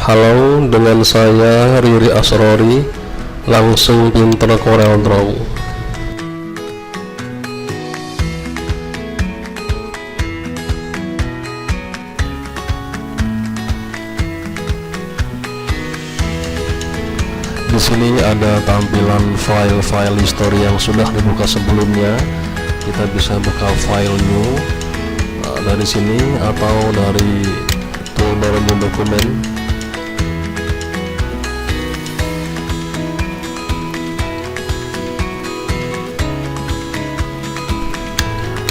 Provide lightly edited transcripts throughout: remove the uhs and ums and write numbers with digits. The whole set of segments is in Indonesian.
Halo, dengan saya Riri Asrori, langsung pinter Corel Draw. Di sini ada tampilan file-file history yang sudah dibuka sebelumnya. Kita bisa buka file new dari sini atau dari toolbar new dokumen.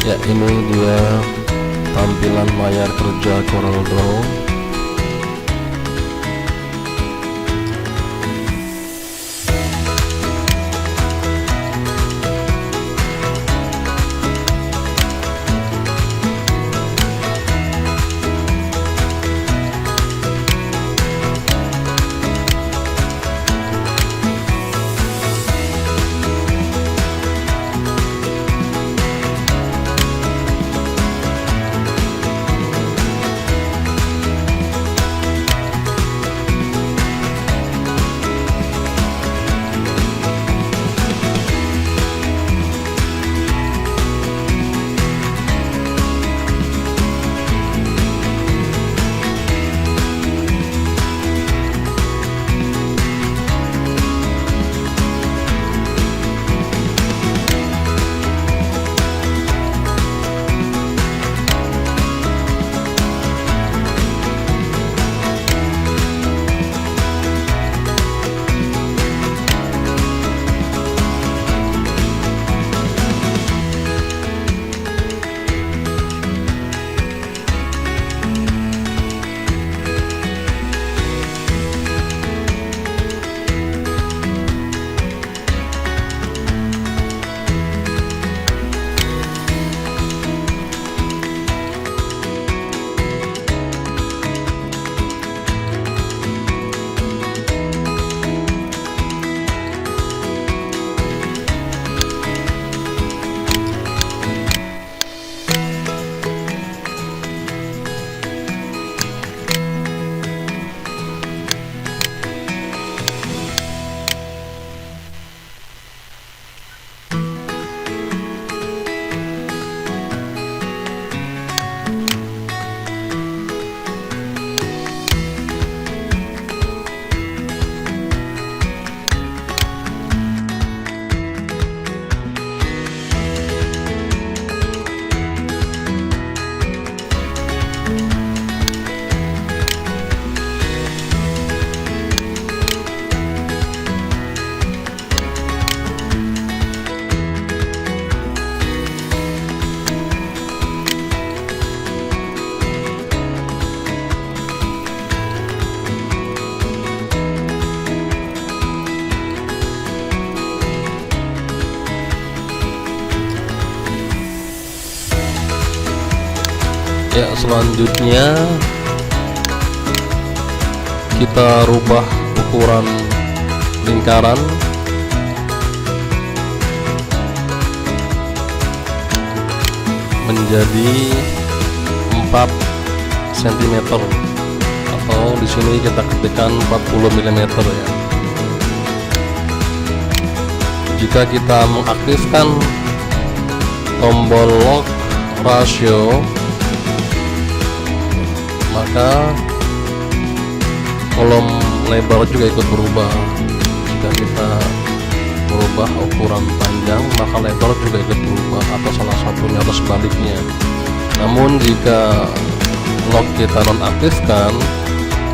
Ya, ini dia tampilan layar kerja Corel Draw. Ya, selanjutnya kita rubah ukuran lingkaran menjadi 4 cm atau di sini kita ketikkan 40 mm ya. Jika kita mengaktifkan tombol lock ratio, maka kolom lebar juga ikut berubah. Jika kita merubah ukuran panjang, maka lebar juga ikut berubah, atau salah satunya atau sebaliknya. Namun jika lock kita nonaktifkan,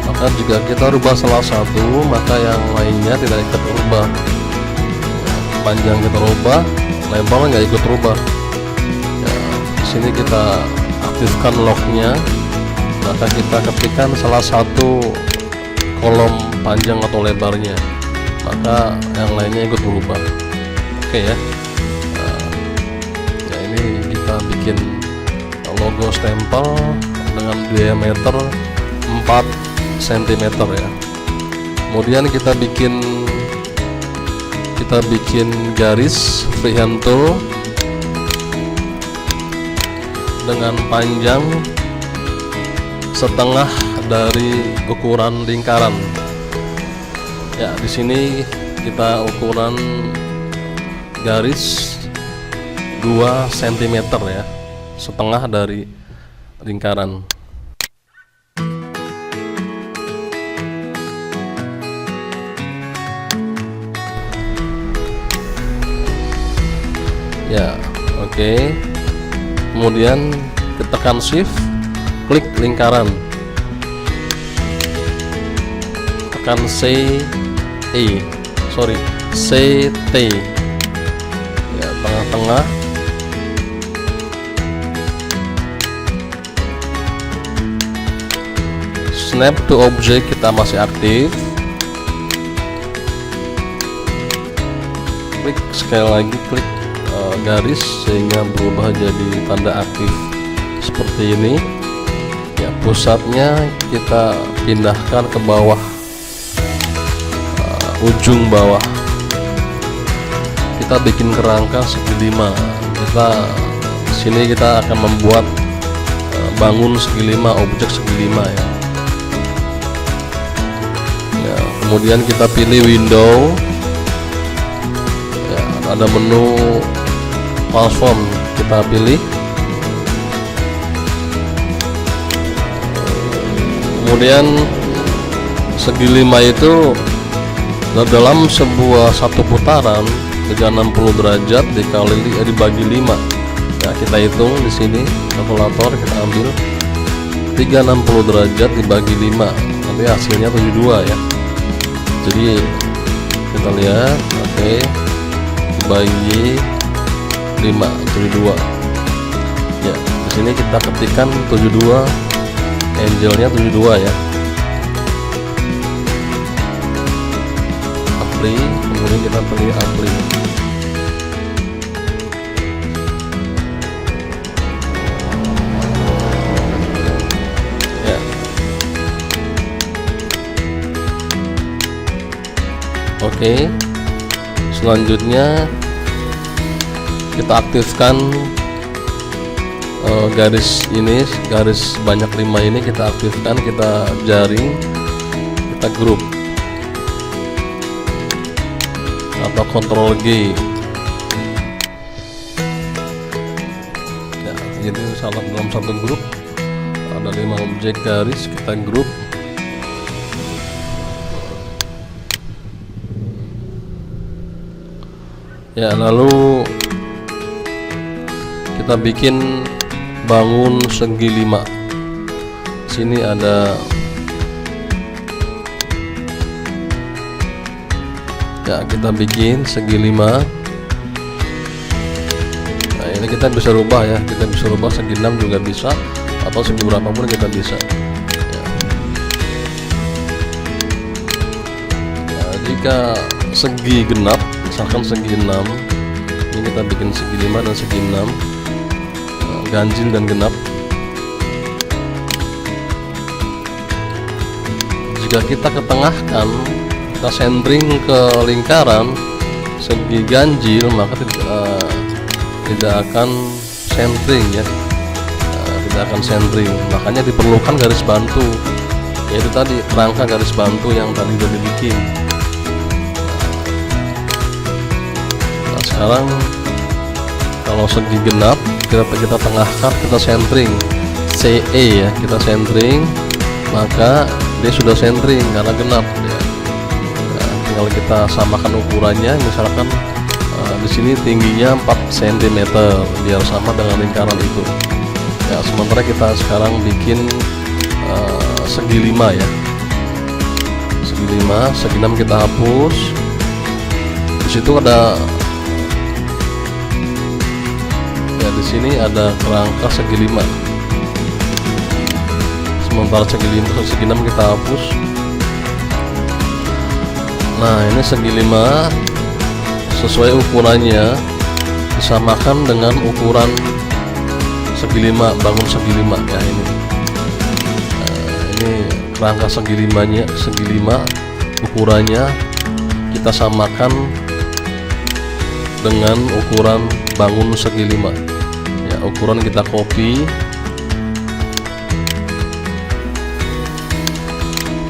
maka jika kita rubah salah satu, maka yang lainnya tidak ikut berubah. Panjang kita rubah, lebar nggak ikut berubah. Ya, di sini kita aktifkan locknya, maka kita ketikkan salah satu kolom panjang atau lebarnya, maka yang lainnya ikut berubah. Oke ya. Nah, ini kita bikin logo stempel dengan diameter 4 cm ya. Kemudian kita bikin garis freehand tool dengan panjang setengah dari ukuran lingkaran. Ya, di sini kita ukuran garis 2 cm ya, setengah dari lingkaran. Ya, oke. Kemudian tekan shift, klik lingkaran, tekan CT ya, tengah-tengah. Snap to object kita masih aktif, klik sekali lagi, klik garis sehingga berubah jadi tanda aktif seperti ini ya. Pusatnya kita pindahkan ke bawah, ujung bawah. Kita bikin kerangka segi 5. Di sini kita akan membuat bangun segi 5, objek segi 5 ya. Ya, kemudian kita pilih window ya, ada menu transform, kita pilih. Kemudian segi 5 itu dalam satu putaran 360 derajat dibagi 5 ya. Kita hitung di sini, kalkulator kita ambil 360 derajat dibagi 5, nanti hasilnya 72 ya. Jadi kita lihat, oke, dibagi 5, 72 ya. Di sini kita ketikkan 72, angelnya 72 ya. Apply, kemudian kita pilih apply. Ya, oke. Selanjutnya kita aktifkan garis ini, garis banyak 5 ini kita aktifkan, kita jaring, kita grup atau Ctrl G ya. Jadi dalam satu grup ada 5 objek garis, kita grup. Ya, lalu kita bikin bangun segi 5. Sini ada ya, kita bikin segi 5. Nah, ini kita bisa rubah ya, kita bisa rubah segi 6 juga bisa, atau segi berapapun kita bisa ya. Nah, jika segi genap, misalkan segi 6, ini kita bikin segi 5 dan segi 6, ganjil dan genap. Jika kita ketengahkan, kita centering ke lingkaran segi ganjil, maka tidak akan centering ya, tidak akan centering. Makanya diperlukan garis bantu, yaitu tadi kerangka garis bantu yang tadi sudah dibikin. Nah, sekarang kalau segi genap kita tengahkan, kita centering CE ya, kita centering, maka dia sudah centering karena genap ya. Nah, tinggal kita samakan ukurannya, misalkan di sini tingginya 4 cm biar sama dengan lingkaran itu ya. Sementara kita sekarang bikin segi 5 ya, segi 5, segi 6 kita hapus. Di situ ada ya, di sini ada kerangka segi 5. Sementara segi 5, segi 6 kita hapus. Nah, ini segi 5 sesuai ukurannya disamakan dengan ukuran segi 5, bangun segi 5 ya. Ini ini kerangka segi 5-nya, segi 5 ukurannya kita samakan dengan ukuran bangun segi 5 ya. Ukuran kita copy,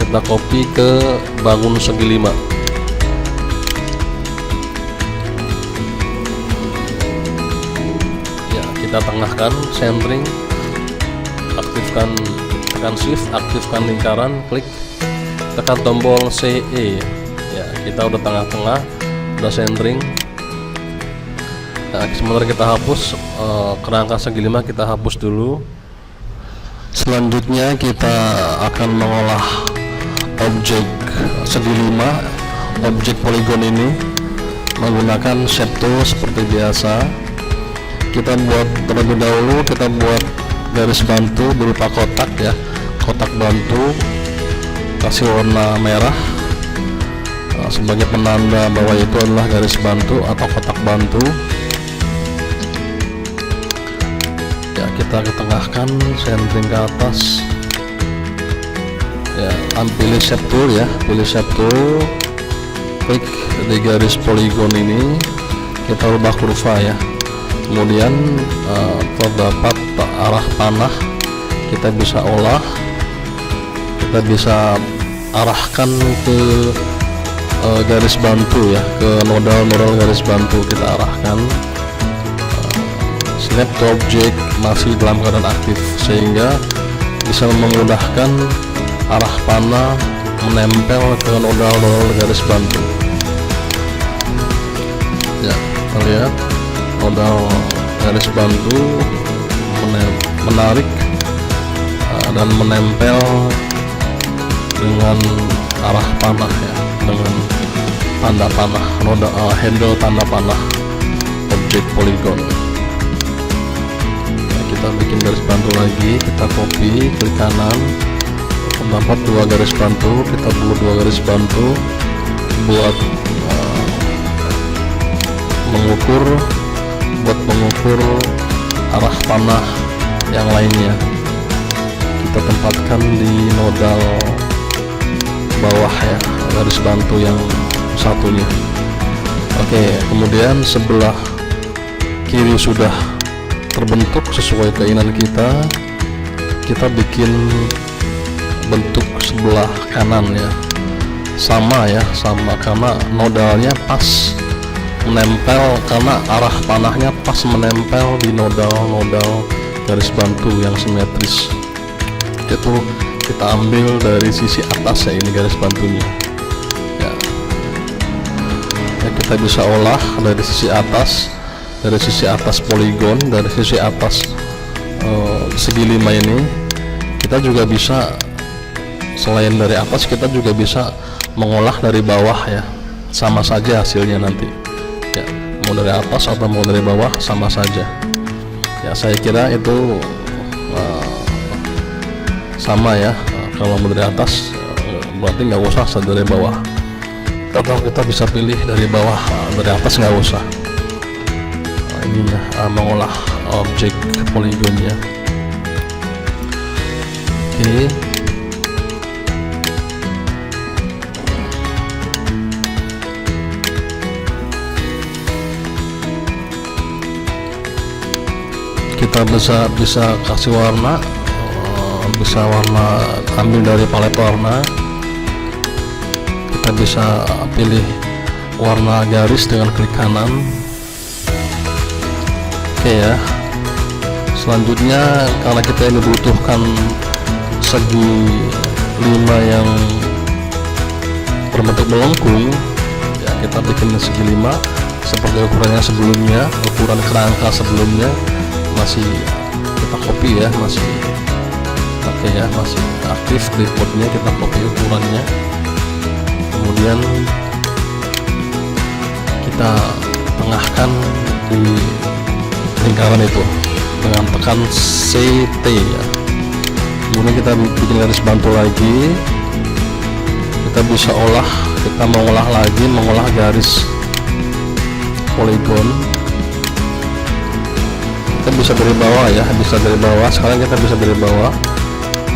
kita copy ke bangun segi 5. Ya, kita tengahkan, centering, aktifkan, tekan shift, aktifkan lingkaran, klik, tekan tombol CE. Ya, kita udah tengah-tengah, udah centering. Nah, sementara kita hapus kerangka segi 5, kita hapus dulu. Selanjutnya kita akan mengolah objek segi 5, objek poligon ini menggunakan shape tool seperti biasa. Kita buat terlebih dahulu, kita buat garis bantu berupa kotak ya, kotak bantu, kasih warna merah sebagai penanda bahwa itu adalah garis bantu atau kotak bantu. Ya, kita ketengahkan, centering ke atas. Ya, pilih shape tool ya, pilih shape tool, klik di garis poligon ini, kita ubah kurva ya. Kemudian terdapat arah panah, kita bisa olah, kita bisa arahkan ke garis bantu ya, ke nodal-nodal garis bantu kita arahkan. Snap to object masih dalam keadaan aktif sehingga bisa memudahkan arah panah menempel ke nodal-nodal garis bantu. Ya, kita lihat nodal garis bantu menarik dan menempel dengan arah panah ya, dengan tanda panah, handle tanda panah objek poligon. Ya, kita bikin garis bantu lagi, kita copy, klik kanan, terdapat 2 garis bantu, kita buat 2 garis bantu buat mengukur arah panah yang lainnya. Kita tempatkan di nodal bawah ya, garis bantu yang satunya. Oke, kemudian sebelah kiri sudah terbentuk sesuai keinginan kita, kita bikin bentuk sebelah kanan ya, sama ya, sama karena nodalnya pas menempel, karena arah panahnya pas menempel di nodal-nodal garis bantu yang simetris. Itu kita ambil dari sisi atas ya, ini garis bantunya ya. Ya, kita bisa olah dari sisi atas poligon, dari sisi atas segi 5 ini. Kita juga bisa, selain dari atas, kita juga bisa mengolah dari bawah ya, sama saja hasilnya nanti ya, mau dari atas atau mau dari bawah sama saja ya. Saya kira itu sama ya. Kalau mau dari atas berarti nggak usah dari bawah, atau kita bisa pilih dari bawah, dari atas nggak usah. Ini ya, mengolah objek poligonnya. Oke, kita bisa kasih warna, bisa warna, ambil dari palet warna. Kita bisa pilih warna garis dengan klik kanan. Oke ya, selanjutnya karena kita ini butuhkan segi 5 yang berbentuk melengkung ya, kita bikin segi 5 seperti ukurannya sebelumnya, ukuran kerangka sebelumnya masih kita copy ya, masih oke ya, masih aktif clipboardnya, kita copy ukurannya. Kemudian kita tengahkan di lingkaran itu dengan tekan CT ya. Kemudian kita bikin garis bantu lagi, kita bisa olah, kita mengolah lagi, mengolah garis poligon. Kita bisa dari bawah ya, bisa dari bawah. Sekarang kita bisa dari bawah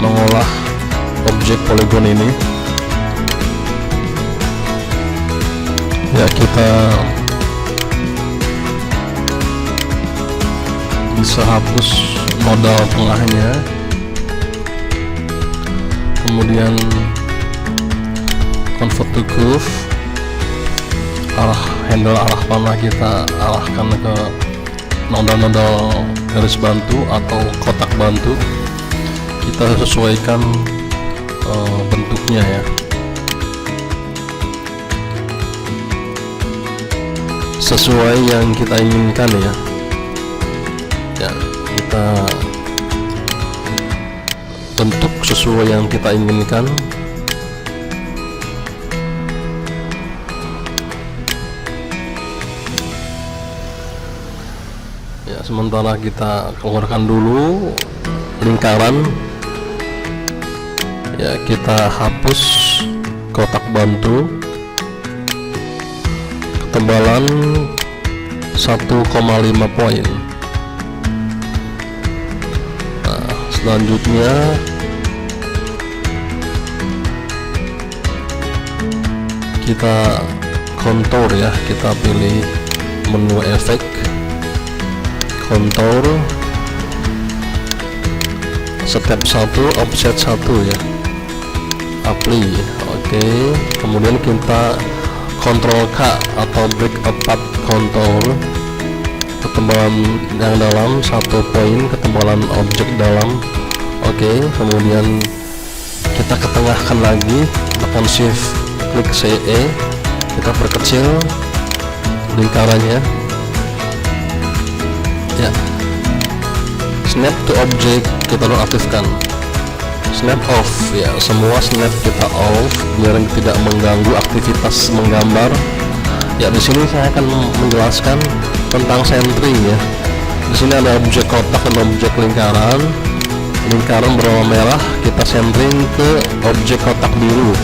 mengolah objek poligon ini ya. Kita bisa hapus modal tengahnya, kemudian convert to groove. Handle arah panah kita arahkan ke nodal-nodal garis bantu atau kotak bantu. Kita sesuaikan bentuknya ya, sesuai yang kita inginkan ya. Kita bentuk sesuai yang kita inginkan. Ya, sementara kita keluarkan dulu lingkaran. Ya, kita hapus kotak bantu. Ketebalan 1,5 poin. Nah, selanjutnya kita kontur ya, kita pilih menu efek, kontur, step 1, offset 1 ya, apply. Oke, kemudian kita Ctrl K atau break apart contour. Ketebalan yang dalam 1 poin, ketebalan objek dalam. Oke, kemudian kita ketengahkan lagi, tekan shift, klik CE, kita perkecil lingkarannya ya. Snap to object kita nonaktifkan. Snap off ya, semua snap kita off biar tidak mengganggu aktivitas menggambar. Ya, di sini saya akan menjelaskan tentang centering ya. Di sini ada objek kotak dan objek lingkaran. Lingkaran berwarna merah kita centering ke objek kotak biru.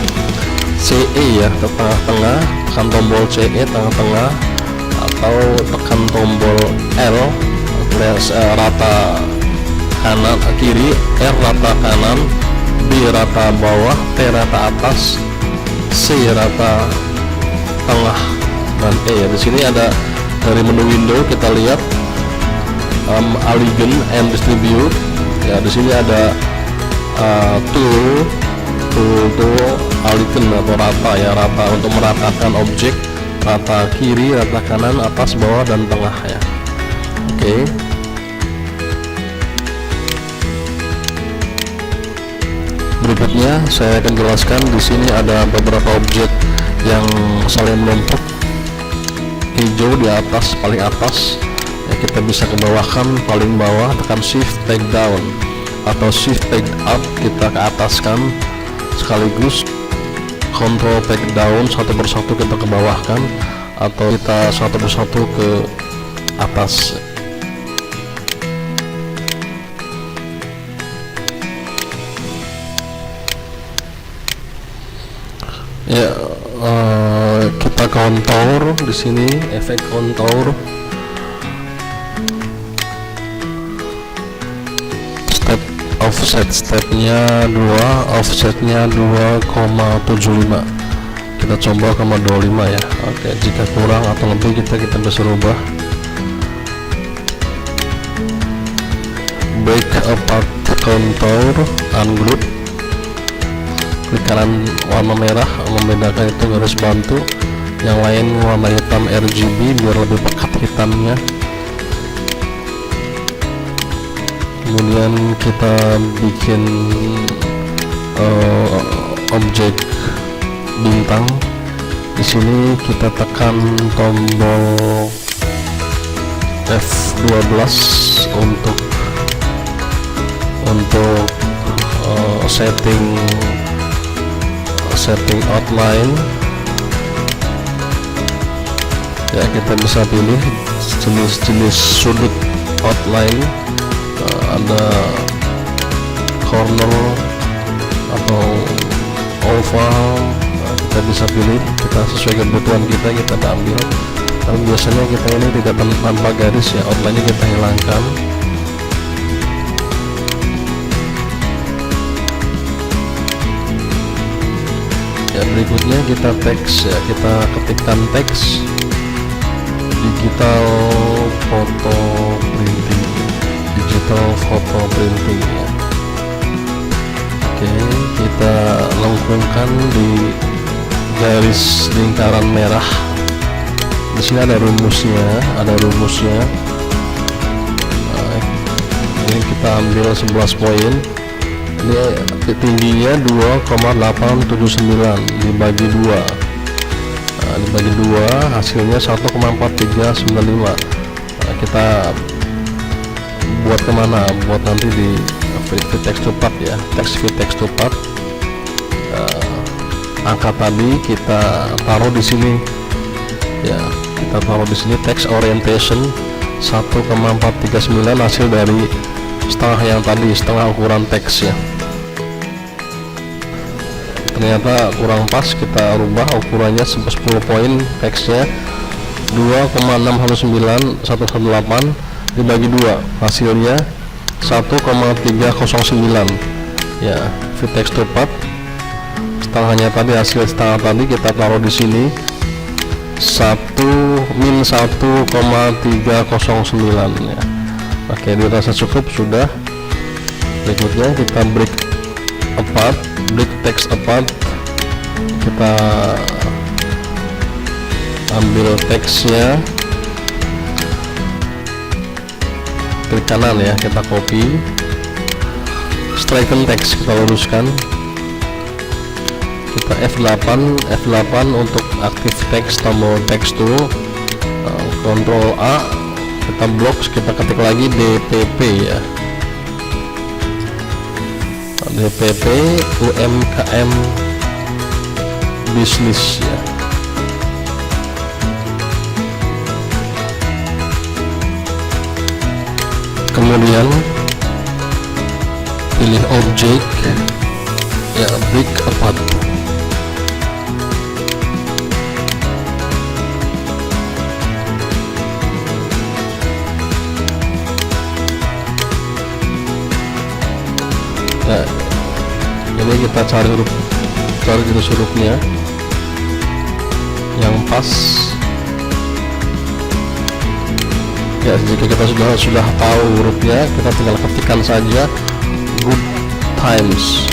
CE ya, ke tengah-tengah, tekan tombol CE tengah-tengah, atau tekan tombol L rata kanan kiri, R rata kanan, B rata bawah, T rata atas, C rata tengah, dan E ya. Di sini ada dari menu window kita lihat align and distribute ya. Di sini ada tool align atau rata ya, rata untuk meratakan objek, rata kiri, rata kanan, atas, bawah, dan tengah ya. Oke. Berikutnya saya akan jelaskan, di sini ada beberapa objek yang saling menumpuk. Hijau di atas, paling atas ya, kita bisa ke bawahkan, paling bawah tekan shift take down atau shift take up, kita ke ataskan, sekaligus control take down, satu persatu kita ke bawahkan atau kita satu persatu ke atas. Ya, kita kontur di sini, efek kontur, step offset, stepnya 2, offsetnya 2,75, kita coba 2,25 ya. Oke, jika kurang atau lebih kita bisa rubah. Break apart contour, ungroup, klik kanan warna merah membedakan itu garis bantu, yang lain warna hitam RGB biar lebih pekat hitamnya. Kemudian kita bikin objek bintang. Di sini kita tekan tombol F12 untuk setting outline ya. Kita bisa pilih jenis sudut outline, ada corner atau oval. Kita bisa pilih, kita sesuai kebutuhan kita ambil. Tapi biasanya kita ini tidak tanpa garis ya, outline-nya kita hilangkan. Ya, berikutnya kita teks ya, kita ketikkan teks digital photo printing ya. Oke, kita lengkungkan di garis lingkaran merah. Di sini ada rumusnya, ini kita ambil 11 poin. Ini tingginya 2,879 dibagi 2. Dibagi 2 hasilnya 1,4395. Kita buat kemana? Buat nanti di fit text to part ya, fit text to part. Angka tadi kita taruh di sini ya, kita taruh di sini text orientation 1,439 hasil dari setengah yang tadi, setengah ukuran teks ya. Ternyata kurang pas, kita rubah ukurannya 10 poin, teksnya 2,61918 dibagi 2 hasilnya 1,309 ya. Fit text to part setengahnya tadi, hasil setengah tadi kita taruh di sini min 1,309 ya. Oke, dirasa cukup sudah. Berikutnya kita break text apart. Kita ambil teksnya, klik kanan ya, kita copy, straighten text, kita luruskan, kita F8 untuk aktif teks, tombol text dulu, Ctrl A, kita blok, kita ketik lagi DPP ya, DPP UMKM bisnis ya. Kemudian pilih objek ya, break apart. Nah, ini kita cari jenis hurufnya yang pas ya. Jika kita sudah tahu hurufnya, kita tinggal ketikkan saja good times.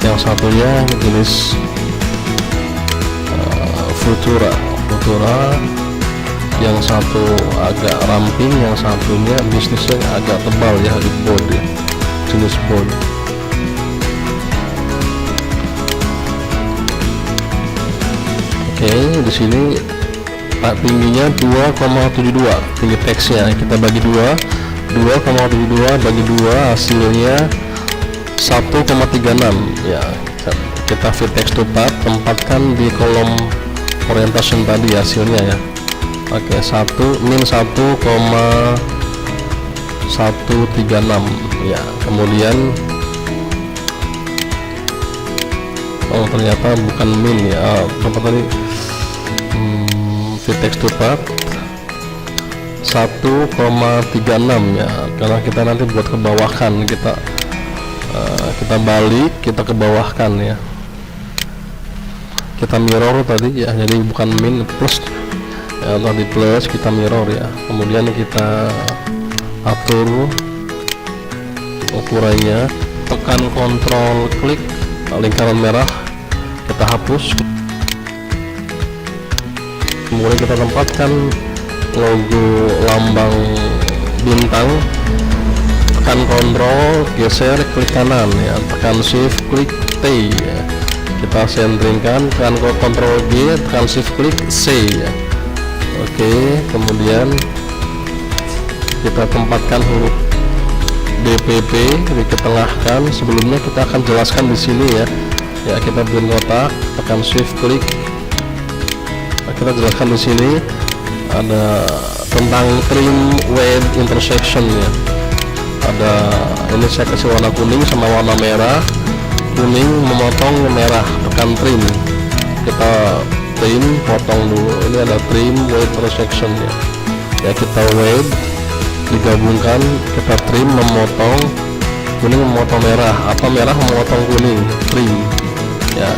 Yang satunya jenis Futura, yang satu agak ramping, yang satunya bisnisnya agak tebal ya, di bold ya, jenis bold. Oke, di sini tingginya 2,72 tinggi teksnya, kita bagi 2,72 bagi 2 hasilnya 1,36 ya. Kita fit text to part, tempatkan di kolom orientation tadi hasilnya ya. Oke, min 1,136 ya. Kemudian ternyata bukan min ya, tempat tadi fit text to part 1,36 ya, karena kita nanti buat ke bawah kan, kita balik, kita ke bawah kan ya, kita mirror tadi ya, jadi bukan min, plus ya, tadi plus, kita mirror ya. Kemudian kita atur ukurannya, tekan Ctrl klik lingkaran merah, kita hapus. Kemudian kita tempatkan logo lambang bintang, tekan Ctrl, geser, klik kanan ya, tekan Shift, klik T ya, kita centeringkan, tekan Ctrl G, tekan Shift, klik C ya. Oke, kemudian kita tempatkan huruf DPP, diketengahkan. Sebelumnya kita akan jelaskan di sini ya. Ya, kita bikin kotak, tekan Shift, klik. Kita jelaskan di sini ada tentang trim weight intersection ya. Ada, ini saya kasih warna kuning sama warna merah. Kuning memotong, merah tekan trim. Kita trim, potong dulu. Ini ada trim weight intersection ya. Ya, kita weight digabungkan, kita trim, memotong kuning memotong merah, atau merah memotong kuning, trim ya.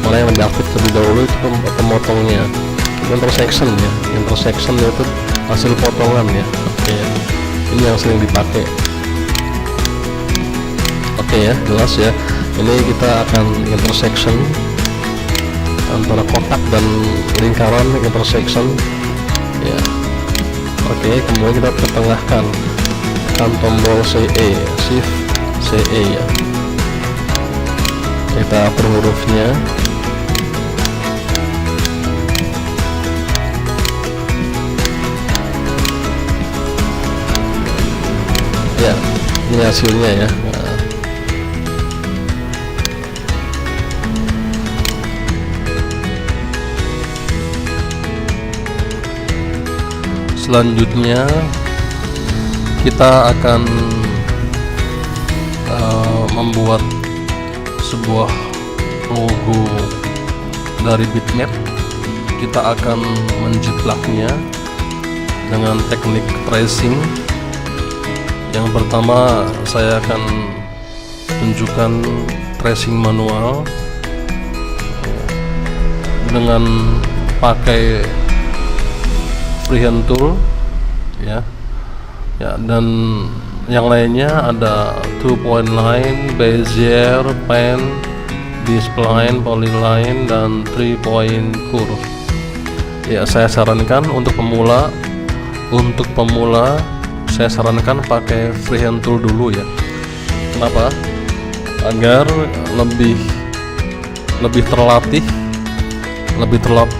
Mana yang lebih aktif terlebih dahulu itu pemotongnya. Intersection ya, intersection itu hasil potongan ya. Oke, ini yang sering dipakai. Oke ya, jelas ya. Ini kita akan intersection antara kotak dan lingkaran, intersection ya. Oke, kemudian kita ketengahkan, tekan tombol CE, Shift CE ya. Kita atur hurufnya. Ya, ini hasilnya ya. Nah, selanjutnya kita akan membuat sebuah logo dari bitmap. Kita akan menjiplaknya dengan teknik tracing. Yang pertama, saya akan tunjukkan tracing manual dengan pakai freehand tool ya. Dan yang lainnya ada 2-point line, bezier, pen, B-spline, polyline, dan 3-point curve ya. Saya sarankan untuk pemula saya sarankan pakai freehand tool dulu ya. Kenapa? Agar lebih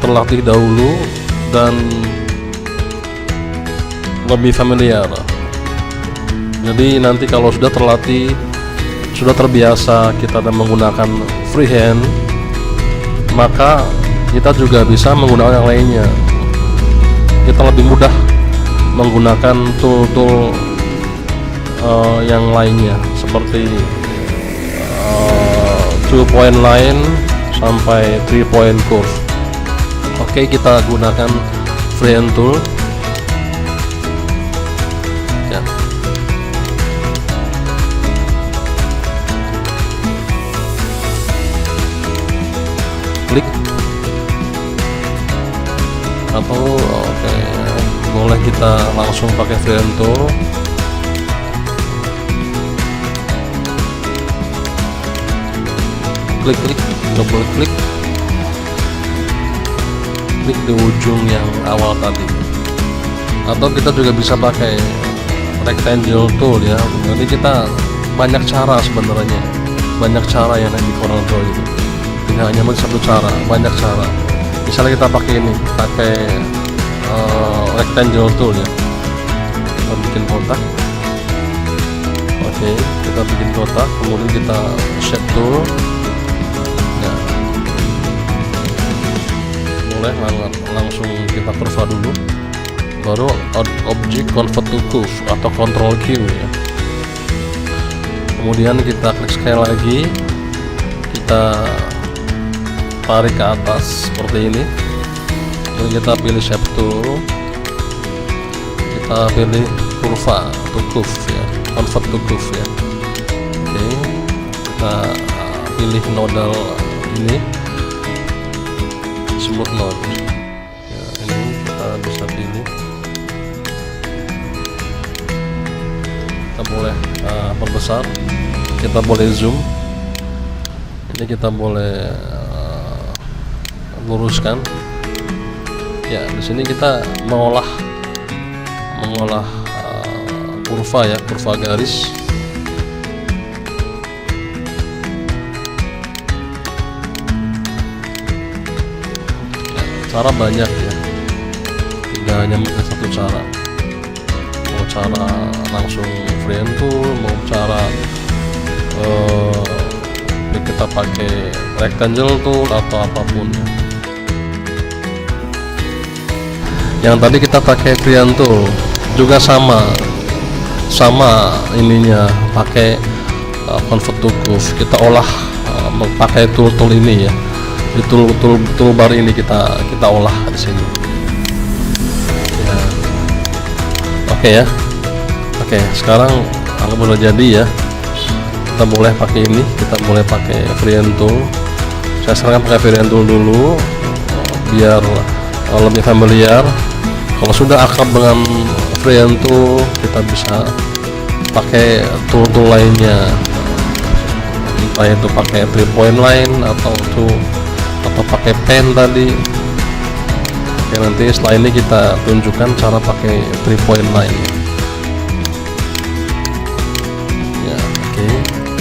terlatih dahulu dan lebih familiar. Jadi nanti kalau sudah terlatih, sudah terbiasa kita menggunakan freehand, maka kita juga bisa menggunakan yang lainnya. Kita lebih mudah menggunakan tool-tool yang lainnya seperti 2-point line sampai 3-point curve. Oke, kita gunakan freehand tool ya. Klik atau oke, boleh kita langsung pakai freehand tool. Klik, double klik di ujung yang awal tadi. Atau kita juga bisa pakai rectangle tool ya. Jadi kita banyak cara sebenarnya, banyak cara yang ada di Corel Draw itu. Tidak hanya satu cara, banyak cara. Misalnya kita pakai ini, pakai rectangle tool ya. Kita bikin kotak. Oke, kita bikin kotak, kemudian kita shape tool ya. Boleh langsung kita kurva dulu, baru object convert to curve atau control Q ya. Kemudian kita klik sekali lagi, kita tarik ke atas seperti ini. Kemudian kita pilih shape tool, kita pilih kurva atau curve ya, convert to curve ya. Oke, kita pilih nodal ini, smooth node ya, ini kita bisa pilih. Kita boleh perbesar, kita boleh zoom, ini kita boleh luruskan ya. Di sini kita mengolah kurva ya, kurva garis. Cara banyak ya, tidak hanya satu cara. Mau cara langsung freehand tool, mau cara kita pakai rectangle tool atau apapun ya. Yang tadi kita pakai freehand tool juga sama ininya, pakai convert to curve. Kita olah pakai tool ini ya. Di toolbar ini kita olah di sini ya. Oke ya. Oke, sekarang anggap udah jadi ya. Kita boleh pakai ini, kita boleh pakai freehand tool. Saya sarankan pakai freehand tool dulu biar lebih familiar. Kalau sudah akrab dengan freehand tool, kita bisa pakai tool entah itu pakai 3-point line atau pakai pen tadi. Oke, nanti setelah ini kita tunjukkan cara pakai 3 point line ya. Oke,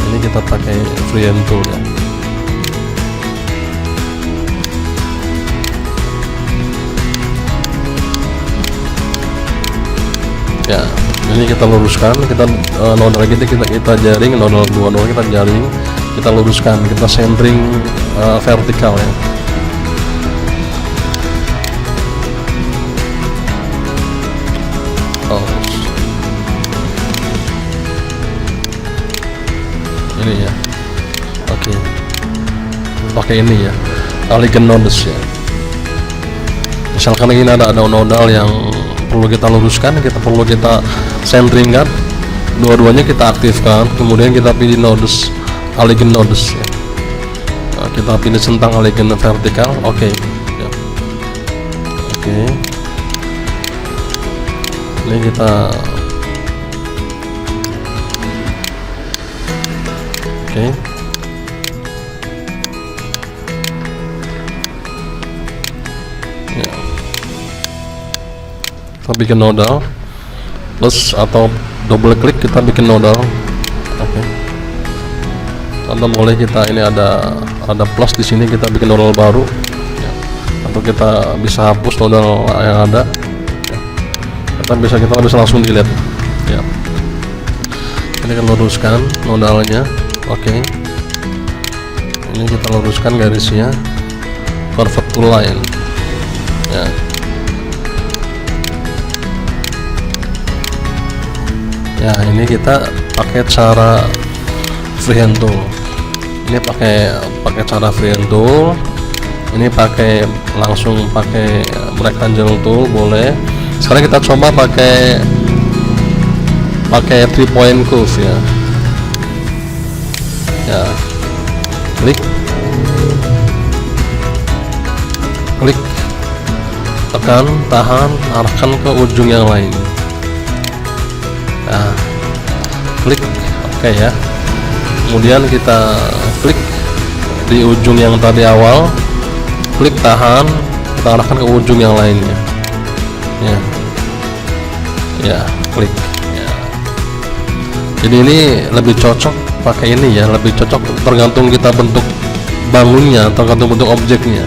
ini kita pakai freehand tool ya. Ya, ini kita luruskan, kita nodal kita jaring, nodal 2 nodal kita jaring, kita luruskan, kita centering vertikal ya. Ini ya. Oke, pakai ini ya, Allegan nodes ya. Misalkan ini ada nodal yang perlu kita luruskan, kita perlu kita centering kan, dua-duanya kita aktifkan, kemudian kita pilih nodes, Allegan nodes ya. Nah, kita pilih centang Allegan vertikal. Oke ya. Oke, ini kita oke. Ya. Kita bikin nodal plus atau double klik, kita bikin nodal. Oke. Atau boleh kita ini ada plus di sini, kita bikin nodal baru. Ya. Atau kita bisa hapus nodal yang ada. Ya. Kita bisa langsung delete. Ya. Ini kita luruskan nodalnya. Oke, ini kita luruskan garisnya, convert to line ya. Ya, ini kita pakai cara freehand tool. Ini pakai cara freehand tool. Ini langsung pakai rectangle tool boleh. Sekarang kita coba pakai 3 point curve ya. Ya, klik, tekan, tahan, arahkan ke ujung yang lain. Nah, klik, oke ya. Kemudian kita klik di ujung yang tadi awal, klik, tahan, kita arahkan ke ujung yang lainnya. Ya, ya, klik. Ya. Jadi ini lebih cocok pakai ini ya, lebih cocok tergantung kita bentuk bangunnya, tergantung bentuk objeknya.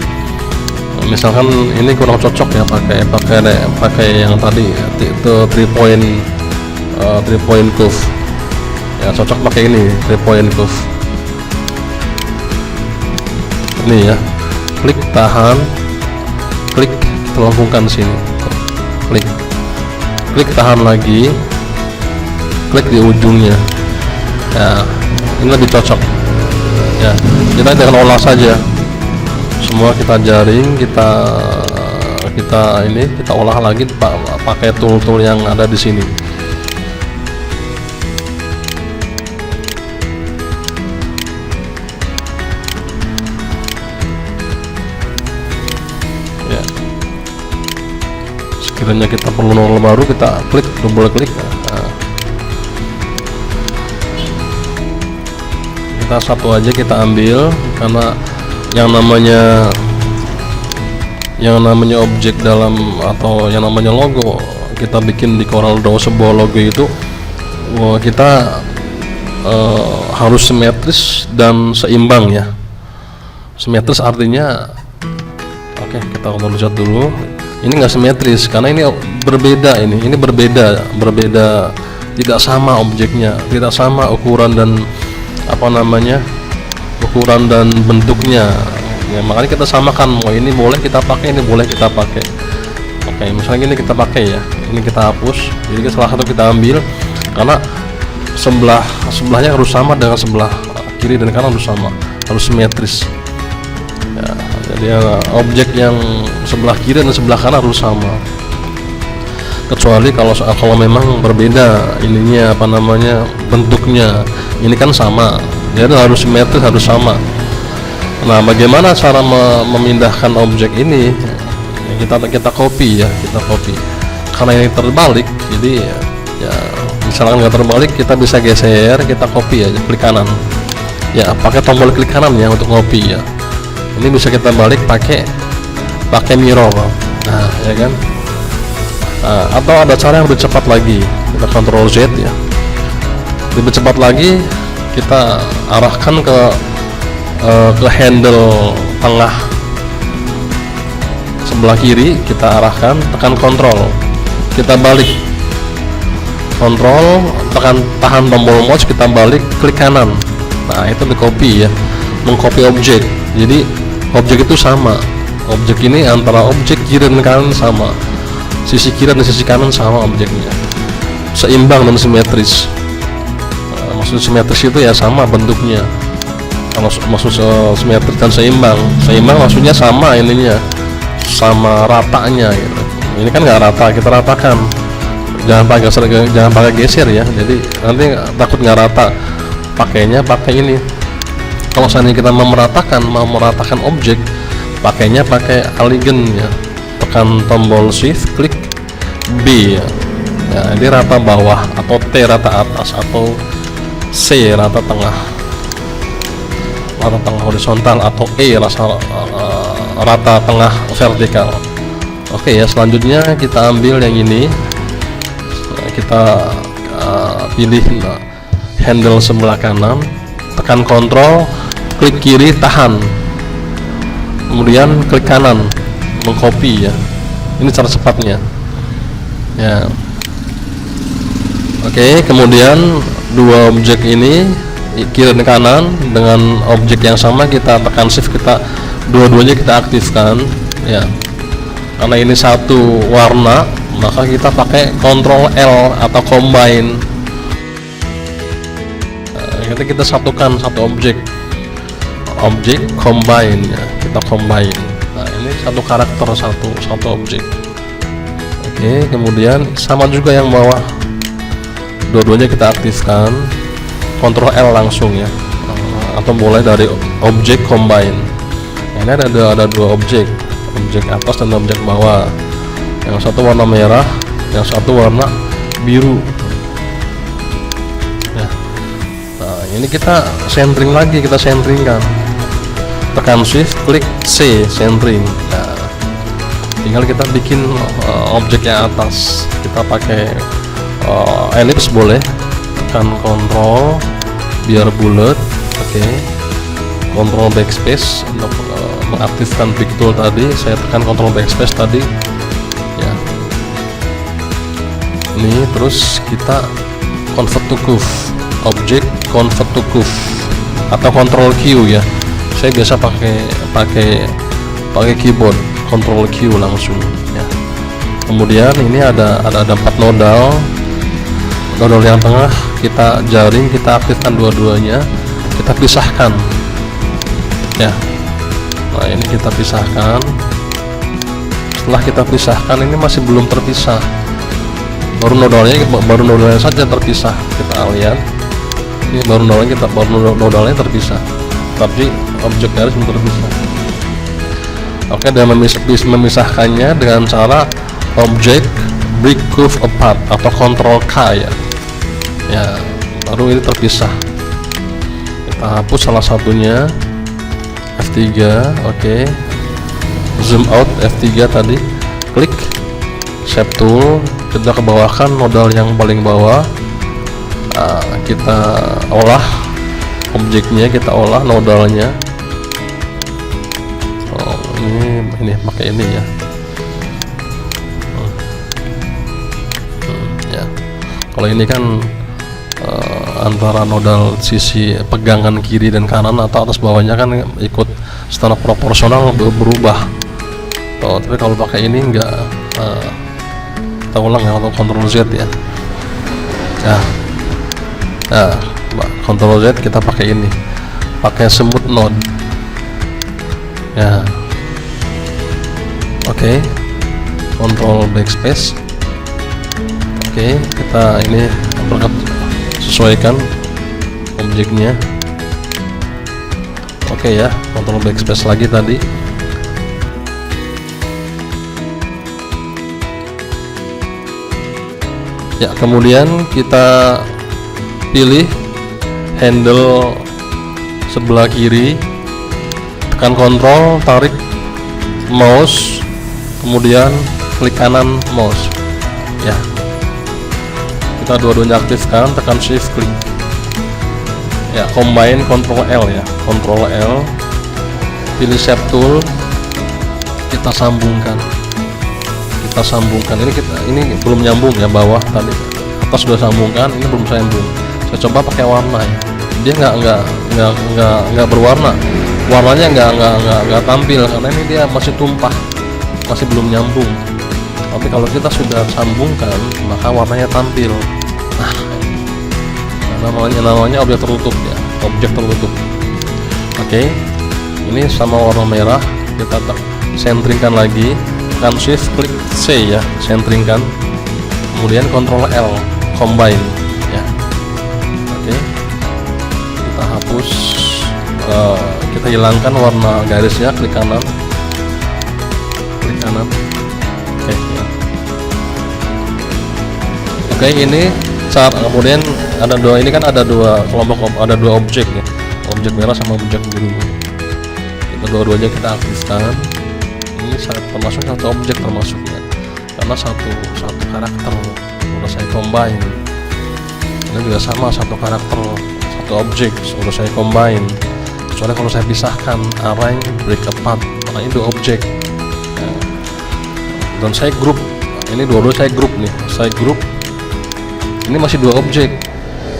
Misalkan ini kurang cocok ya pakai yang tadi itu 3 point curve ya, cocok pakai ini 3 point curve. Ini ya, klik, tahan, klik, kita lengkungkan sini, klik, tahan lagi, klik di ujungnya ya. Ini lebih cocok ya. Kita dengan olah saja semua, kita jaring, kita olah lagi pakai tool yang ada di sini. Ya, sekiranya kita perlu nodal baru, kita klik, double klik. Nah, kita satu aja kita ambil, karena yang namanya objek dalam atau yang namanya logo kita bikin di CorelDRAW, sebuah logo itu kita harus simetris dan seimbang ya. Simetris artinya, oke, kita lihat dulu, ini enggak simetris karena ini berbeda, ini berbeda, tidak sama objeknya, tidak sama ukuran dan ukuran dan bentuknya ya, makanya kita samakan. Mau ini boleh kita pakai, ini boleh kita pakai. Oke, misalnya ini kita pakai ya, ini kita hapus, jadi salah satu kita ambil, karena sebelahnya harus sama dengan sebelah kiri dan kanan, harus sama, harus simetris ya. Jadi objek yang sebelah kiri dan sebelah kanan harus sama, kecuali kalau memang berbeda ininya bentuknya. Ini kan sama, jadi harus simetris, harus sama. Nah, bagaimana cara memindahkan objek ini? Kita copy ya, karena ini terbalik, jadi ya misalkan nggak terbalik, kita bisa geser, kita copy aja, klik kanan ya, pakai tombol klik kanan ya untuk copy ya. Ini bisa kita balik pakai mirror. Nah, ya kan. Atau ada cara yang lebih cepat lagi, kita Ctrl Z ya, lebih cepat lagi kita arahkan ke handle tengah sebelah kiri, kita arahkan, tekan Ctrl, kita balik, Ctrl, tahan tombol mouse, kita balik, klik kanan. Nah, itu di copy ya, mengcopy objek. Jadi objek itu sama, objek ini antara objek kiri dan kanan sama, sisi kiri dan sisi kanan sama objeknya, seimbang dan simetris. Maksud simetris itu ya sama bentuknya. Kalau maksud simetris dan seimbang maksudnya sama ininya, sama ratanya gitu. Ini kan nggak rata, kita ratakan. Jangan pakai geser ya. Jadi nanti takut nggak rata. Pakainya pakai ini. Kalau seandainya kita mau meratakan objek, pakainya pakai alignment ya. Tekan tombol shift, klik B ya. Ini rata bawah, atau T rata atas, atau C rata tengah horizontal, atau E rata tengah vertikal. Oke ya, selanjutnya kita ambil yang ini, kita pilih handle sebelah kanan, tekan Ctrl, klik kiri, tahan, kemudian klik kanan, mengcopy ya. Ini cara cepatnya ya. Oke, kemudian dua objek ini kiri dan kanan dengan objek yang sama, kita tekan shift, kita dua-duanya kita aktifkan ya. Karena ini satu warna, maka kita pakai Ctrl L atau combine. Kita satukan satu objek combine ya, kita combine. Nah, ini satu karakter, satu objek. Oke, kemudian sama juga yang bawah, dua-duanya kita aktifkan, Ctrl L langsung ya, atau mulai dari objek combine. Ini ada dua objek atas dan objek bawah. Yang satu warna merah, yang satu warna biru ya. Nah, ini kita centering lagi, kita centeringkan, tekan shift, klik C, centering. Nah, tinggal kita bikin objek yang atas, kita pakai ellipse boleh, tekan Ctrl biar bulat. Oke, Ctrl backspace untuk mengaktifkan big tool tadi, saya tekan Ctrl backspace tadi ya. Ini terus kita convert to curve, objek convert to curve, atau Ctrl Q ya. Saya biasa pakai keyboard, Ctrl Q langsung ya. Kemudian ini ada 4 nodal yang tengah, kita jaring, kita aktifkan dua-duanya, kita pisahkan ya. Nah, ini kita pisahkan. Setelah kita pisahkan, ini masih belum terpisah, baru nodalnya saja terpisah. Kita lihat, ini baru nodalnya terpisah, tapi objeknya harus belum terpisah. Oke, dan memisahkannya dengan cara object break curve apart atau Ctrl K ya, baru ini terpisah. Kita hapus salah satunya, F3. Oke, zoom out F3 tadi, klik shape tool, kita kebawahkan nodal yang paling bawah. Kita olah objeknya, kita olah nodalnya. Ini pakai ini ya. Ya, kalau ini kan antara nodal sisi pegangan kiri dan kanan atau atas bawahnya kan ikut secara proporsional berubah. Tapi kalau pakai ini enggak. Kita ulang ya, atau Ctrl Z ya. Nah, Ctrl Z, kita pakai ini, pakai smooth node ya. Oke, Ctrl backspace. Oke, kita ini sesuaikan objeknya. Oke ya, Ctrl backspace lagi tadi. Ya, kemudian kita pilih handle sebelah kiri, tekan kontrol, tarik mouse, kemudian klik kanan mouse ya. Kita dua-duanya aktifkan, tekan shift klik ya, combine, kontrol L ya, kontrol L, pilih shape tool, kita sambungkan. Ini belum nyambung ya, bawah tadi atas sudah sambungkan, ini belum sambung. Saya coba pakai warna ya, dia nggak berwarna, warnanya nggak tampil karena ini dia masih tumpah, masih belum nyambung. Tapi kalau kita sudah sambungkan maka warnanya tampil. Namanya objek tertutup ya, objek tertutup. Oke, ini sama warna merah, kita centeringkan lagi, tekan shift klik C ya, centeringkan, kemudian kontrol L, combine ya. Oke, kita hapus, kita hilangkan warna garisnya, klik kanan. Oke ya. Oke, ini cara, kemudian ada dua, ini kan ada dua kelompok, ada dua objek ya, objek merah sama objek biru. Kita dua-duanya kita aktifkan. Ini termasuk satu objek termasuknya, karena satu karakter udah saya combine. Ini juga sama, satu karakter, satu objek udah saya combine. Kecuali kalau saya pisahkan, arrange, break apart, maka ini dua objek. Dan saya grup, ini dua-dua saya grup nih, saya grup. Ini masih dua objek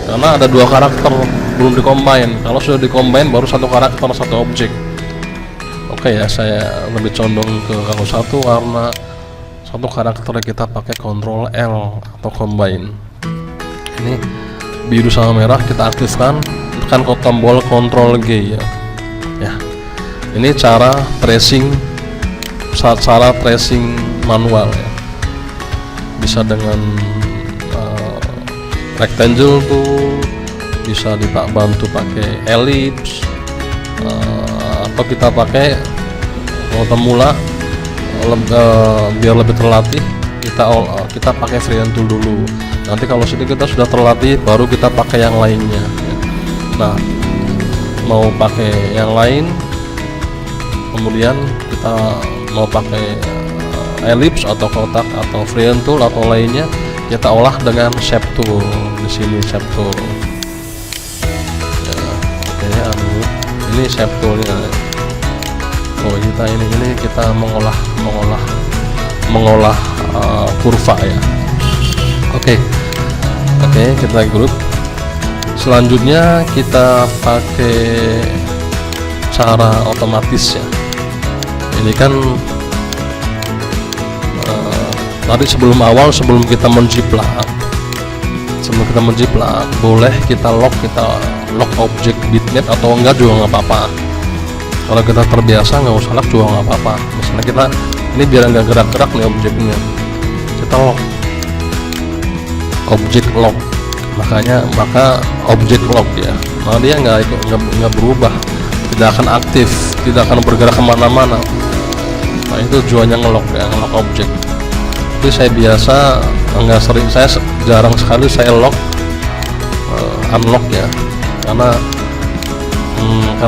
karena ada dua karakter belum dikombine. Kalau sudah dikombine baru satu karakter, satu objek. Oke ya, saya lebih condong ke kalau satu warna, satu karakter kita pakai kontrol L atau combine. Ini biru sama merah kita aktifkan, tekan tombol kontrol G ya. Ya, ini cara tracing manual ya. Bisa dengan rectangle tool, bisa dibantu pakai ellipse, atau kita pakai pemula biar lebih terlatih, kita pakai freehand tool dulu. Nanti kalau kita sudah terlatih baru kita pakai yang lainnya. Nah, mau pakai yang lain, kemudian kita mau pakai ellipse atau kotak atau freehand tool atau lainnya, kita olah dengan shape tool. Di sini shape tool ya. Oke, ini shape toolnya. Kita ini kita mengolah kurva ya. Oke, kita grup. Selanjutnya kita pakai cara otomatis ya. Ini kan tadi sebelum kita menjiplak, boleh kita lock objek bitmap atau enggak juga nggak apa-apa. Kalau kita terbiasa nggak usah lock juga nggak apa-apa. Misalnya kita ini biar nggak gerak-gerak nih objeknya, kita lock objek lock, maka objek lock ya, maka dia nggak berubah, tidak akan aktif, tidak akan bergerak kemana-mana. Nah, itu tujuannya ngelock ya, ngelock objek. Tapi saya biasa nggak sering, saya jarang sekali saya lock unlock ya, karena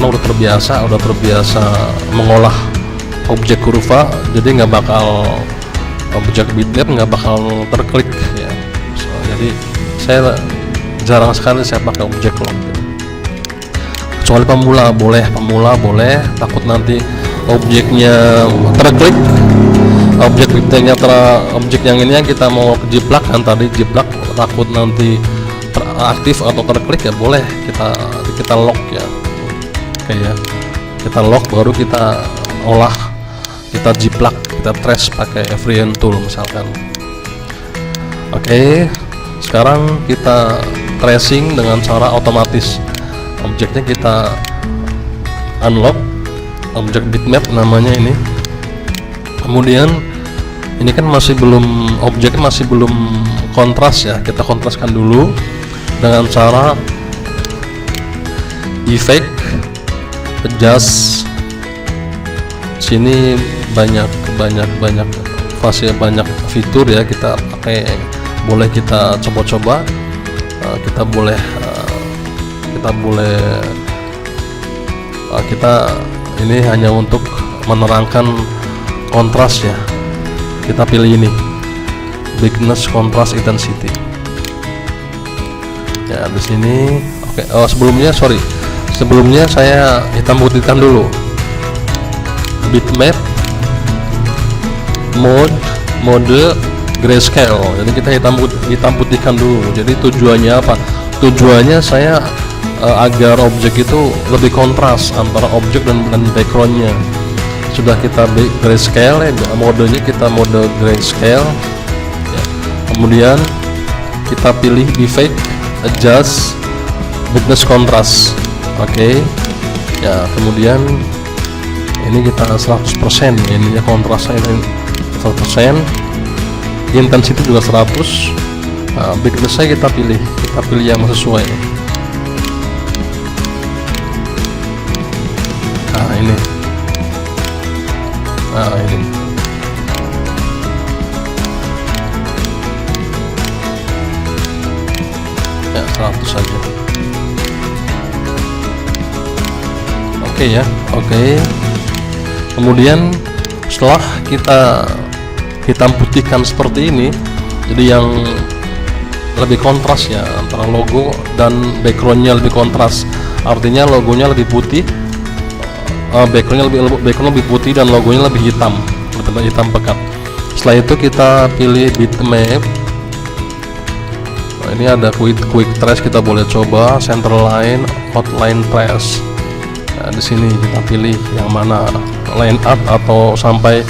udah terbiasa mengolah objek kurva, jadi nggak bakal objek bitmap nggak bakal terklik ya. Jadi saya jarang sekali saya pakai objek lock. Kecuali pemula boleh, takut nanti objeknya terklik, objek yang ini yang kita mau jiplak kan, tadi jiplak takut nanti aktif atau terklik ya, boleh kita lock ya. Oke ya, kita lock baru kita olah, kita jiplak, kita trace pakai freehand tool misalkan. Oke, sekarang kita tracing dengan cara otomatis. Objeknya kita unlock, objek bitmap namanya ini. Kemudian ini kan objeknya masih belum kontras ya, kita kontraskan dulu dengan cara effect, adjust. Sini banyak fitur ya, kita pakai, boleh kita coba-coba, kita boleh ini hanya untuk menerangkan kontras ya. Kita pilih ini, brightness, contrast, intensity. Ya di sini. Oke. Oh sebelumnya saya hitam putihkan dulu. Bitmap, mode grayscale. Jadi kita hitam putihkan dulu. Jadi tujuannya apa? Tujuannya saya agar objek itu lebih kontras antara objek dan backgroundnya. Sudah kita grayscale ya, modenya kita mode grayscale ya. Kemudian kita pilih effect, adjust, brightness, contrast. Oke. Ya, kemudian ini kita 100%, ini ya kontrasnya ini 100%, intensity juga 100. Nah, brightness-nya kita pilih yang sesuai. Nah ini ya 100 saja. Oke ya, oke. Kemudian setelah kita hitam putihkan seperti ini, jadi yang lebih kontras ya antara logo dan backgroundnya lebih kontras, artinya logonya lebih putih, background lebih putih dan logonya lebih hitam pekat. Setelah itu kita pilih bitmap. Nah, ini ada quick trace, kita boleh coba center line, outline trace. Nah, di sini kita pilih yang mana, line art atau sampai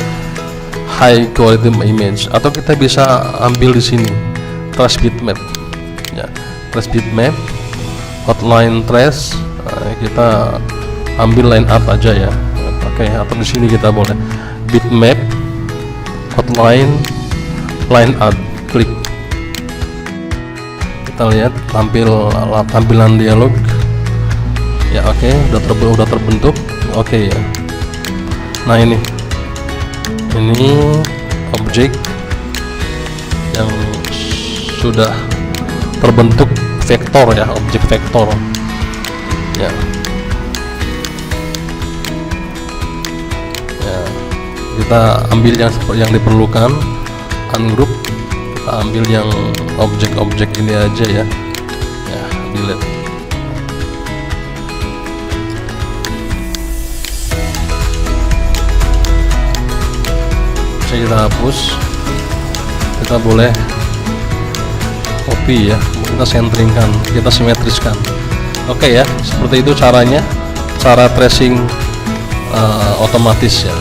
high quality image, atau kita bisa ambil di sini trace bitmap ya, trace bitmap, outline trace. Nah, kita ambil line art aja ya. Oke, atau di sini kita boleh bitmap, outline, line art, klik. Kita lihat tampilan dialog ya. Oke, udah terbentuk. Oke ya. Nah ini objek yang sudah terbentuk vektor ya, objek vektor ya. Kita ambil yang diperlukan, ungroup, kita ambil yang objek-objek ini aja ya, delete. Kita hapus, kita boleh copy ya, kita centeringkan, kita simetriskan. Oke ya, seperti itu caranya, cara tracing otomatis ya.